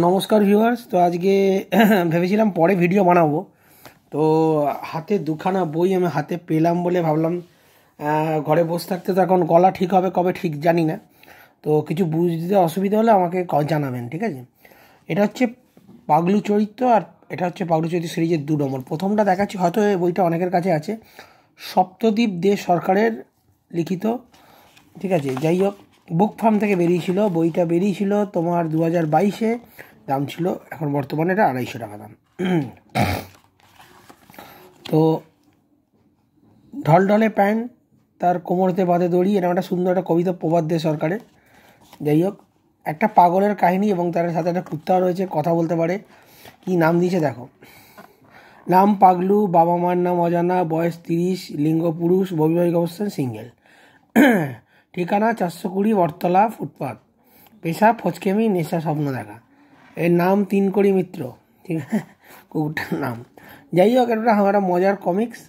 নমস্কার ভিউয়ার্স। তো আজকে ভেবেছিলাম পরে ভিডিও বানাবো, তো হাতে দুখানা বই আমি হাতে পেলাম বলে ভাবলাম ঘরে বসে থাকতে তো এখন গলা ঠিক হবে কবে ঠিক জানি না, তো কিছু বুঝতে অসুবিধা হলে আমাকে জানাবেন, ঠিক আছে? এটা হচ্ছে পাগলু চরিত্র, আর এটা হচ্ছে পাগলু চরিত্র সিরিজের 2 নম্বর। প্রথমটা দেখাচ্ছি, হয়তো এই বইটা অনেকের কাছে আছে, সপ্তদ্বীপ দে সরকারের লিখিত, ঠিক আছে? যাই হোক, বুক ফার্ম থেকে বেরিয়েছিল বইটা, বেরিয়েছিল তোমার 2022-এ, দাম ছিল, এখন বর্তমানে এটা 250 টাকা দাম। তো ঢলঢলে প্যান্ট, তার কোমরতে বাঁধে দড়ি, এরকম একটা সুন্দর একটা কবিতা প্রবাদ দে সরকারের। যাই হোক, একটা পাগলের কাহিনী এবং তার সাথে একটা কুত্তাও রয়েছে, কথা বলতে পারে। কি নাম দিয়েছে দেখো, নাম পাগলু, বাবা মার নাম অজানা, বয়স 30, লিঙ্গ পুরুষ, বৈবাহিক অবস্থান সিঙ্গেল, ঠিকানা 420 বটতলা ফুটপাথ, পেশা ফচকেমি, নেশা স্বপ্ন দেখা, এর নাম 3 কোটি মিত্র, ঠিক আছে কুকুরটার নাম। যাই হোক, এটা আমার মজার কমিক্স।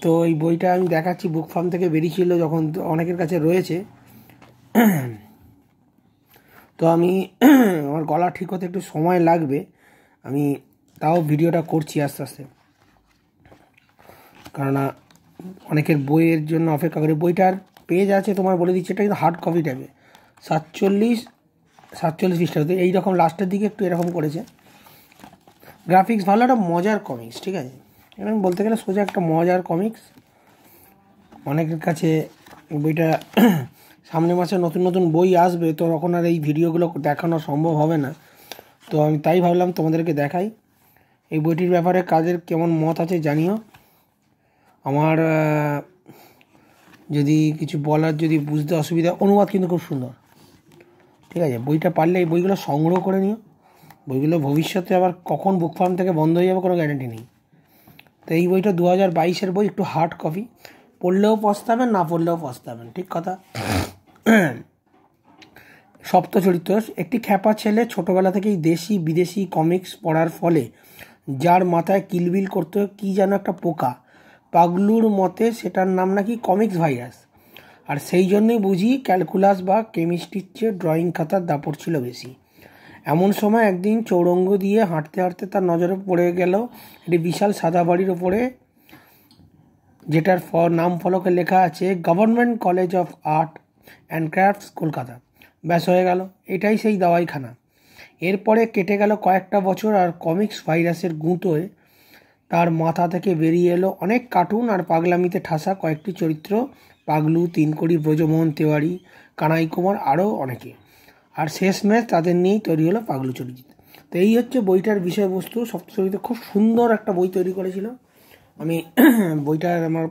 তো এই বইটা আমি দেখাচ্ছি, বুক ফার্ম থেকে বেরিয়েছিল যখন, অনেকের কাছে রয়েছে। তো আমি আমার গলা ঠিক হতে একটু সময় লাগবে, আমি তাও ভিডিওটা করছি আস্তে আস্তে, কেননা অনেকের বইয়ের জন্য অপেক্ষা করে। বইটার পেজ আছে তোমার, বলে দিচ্ছে, এটা কিন্তু হার্ড কপি টাইপে 47 পৃষ্ঠাতে, এইরকম লাস্টের দিকে একটু এরকম করেছে। গ্রাফিক্স ভালো, একটা মজার কমিক্স, ঠিক আছে? এরকম বলতে গেলে সোজা একটা মজার কমিক্স। অনেকের কাছে বইটা সামনের মাসে নতুন নতুন বই আসবে, তো তখন আর এই ভিডিওগুলো দেখানো সম্ভব হবে না, তো আমি তাই ভাবলাম তোমাদেরকে দেখাই। এই বইটির ব্যাপারে কাজের কেমন মত আছে জানিও। আমার যদি কিছু বলার, যদি বুঝতে অসুবিধা, অনুবাদ কিন্তু খুব সুন্দর, ঠিক আছে? বইটা পারলে এই বইগুলো সংগ্রহ করে নিও, বইগুলো ভবিষ্যতে আবার কখন বুক ফার্ম থেকে বন্ধ হয়ে যাবে কোনো গ্যারান্টি নেই। তো এই বইটা 2022-এর বই, একটু হার্ড কপি, পড়লেও পস্তাবেন, না পড়লেও পস্তাবেন, ঠিক কথা। সপ্ত চরিত্র, একটি খ্যাপা ছেলে ছোটোবেলা থেকেই দেশি বিদেশি কমিক্স পড়ার ফলে যার মাথায় কিলবিল করতে কি যেন একটা পোকা, পাগলুর মতে সেটার নাম নাকি কমিক্স ভাইরাস, আর সেই জন্যই বুঝি ক্যালকুলাস বা কেমিস্ট্রির চেয়ে ড্রয়িং খাতার দাপট ছিল বেশি। এমন সময় একদিন চৌরঙ্গ দিয়ে হাঁটতে হাঁটতে তার নজরে পড়ে গেল একটি বিশাল সাদা বাড়ির ওপরে, যেটার নাম ফলকে লেখা আছে government college of art and crafts Kolkata. ব্যাস হয়ে গেল, এটাই সেই দাওয়াইখানা। এরপরে কেটে গেল কয়েকটা বছর, আর কমিক্স ভাইরাসের গুঁতোয় তার মাথা থেকে বেরিয়ে এলো অনেক কার্টুন আর পাগলামিতে ঠাসা কয়েকটি চরিত্র, পাগলু, 3 কোটি, ব্রজমোহন তেওয়ারি, কানাই কুমার, আরও অনেকে। আর শেষমেশ তাদের নিয়েই তৈরি হলো পাগলু চরিত্র। তো এই হচ্ছে বইটার বিষয়বস্তু। সপ্তচরিত্র খুব সুন্দর একটা বই তৈরি করেছিল। আমি বইটার আমার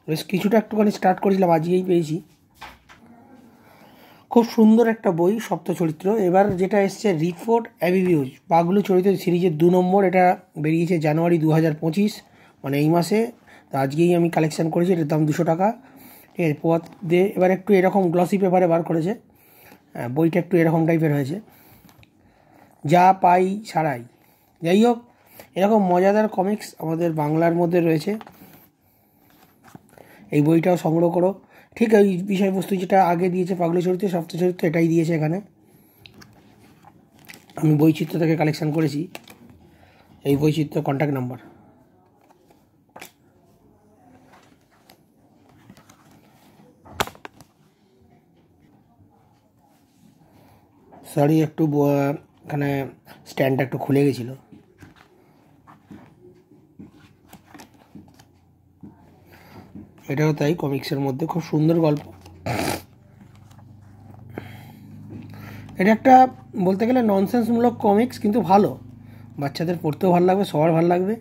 বেশ কিছুটা একটুখানি স্টার্ট করেছিলাম, আজকেই পেয়েছি। খুব সুন্দর একটা বই, সপ্তচরিত্র। এবার যেটা এসছে রিপোর্ট অ্যাবিউজ, পাগলু চরিত্র সিরিজের 2 নম্বর, এটা বেরিয়েছে জানুয়ারি 2025, মানে এই মাসে। তো আজকেই আমি কালেকশান করেছি, এটার দাম 200 টাকা, ঠিক আছে? পথ দিয়ে এবার একটু এরকম গ্লসি পেপারে বার করেছে, বইটা একটু এরকম টাইপের হয়েছে, যা পাই ছাড়াই। যাই হোক, এরকম মজাদার কমিক্স আমাদের বাংলার মধ্যে রয়েছে, এই বইটাও সংগ্রহ করো। ঠিক এই বিষয়বস্তু যেটা আগে দিয়েছে পাগলু চরিত্র, সপ্ত চরিত্র, এটাই দিয়েছে এখানে। আমি বৈচিত্র্য থেকে কালেকশান করেছি, এই বৈচিত্র্য কন্ট্যাক্ট নাম্বার। সরি, একটু এখানে স্ট্যান্ডটা একটু খুলে গেছিলো। এটাও তাই, কমিক্সের মধ্যে খুব সুন্দর গল্প। এটা একটা বলতে গেলে ননসেন্সমূলক কমিক্স, কিন্তু ভালো, বাচ্চাদের পড়তেও ভালো লাগবে, সবার ভালো লাগবে।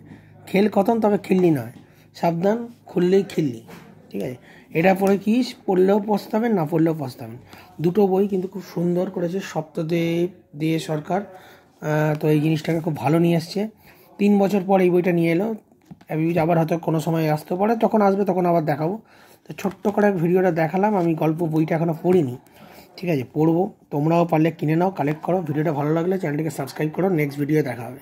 খেল খতম, তবে খিল্লি নয়, সাবধান, খুললেই খিল্লি, ঠিক আছে? এটা পড়ে কি পড়লেও পস্তাবেন, না পড়লেও পস্তাবেন। দুটো বই কিন্তু খুব সুন্দর করেছে সপ্তদ্বীপ দে সরকার। তো এই জিনিসটাকে খুব ভালো নিয়ে এসছে। 3 বছর পর এই বইটা নিয়ে এলো। আবার হয়তো কোনো সময় আসতে পারে, তখন আসবে, তখন আবার দেখাবো। তো ছোট্ট করে ভিডিওটা দেখালাম, আমি গল্প বইটা এখনও পড়িনি, ঠিক আছে? পড়বো, তোমরাও পারলে কিনে নাও, কালেক্ট করো। ভিডিওটা ভালো লাগলে চ্যানেলটিকে সাবস্ক্রাইব করো। নেক্সট ভিডিও দেখা হবে।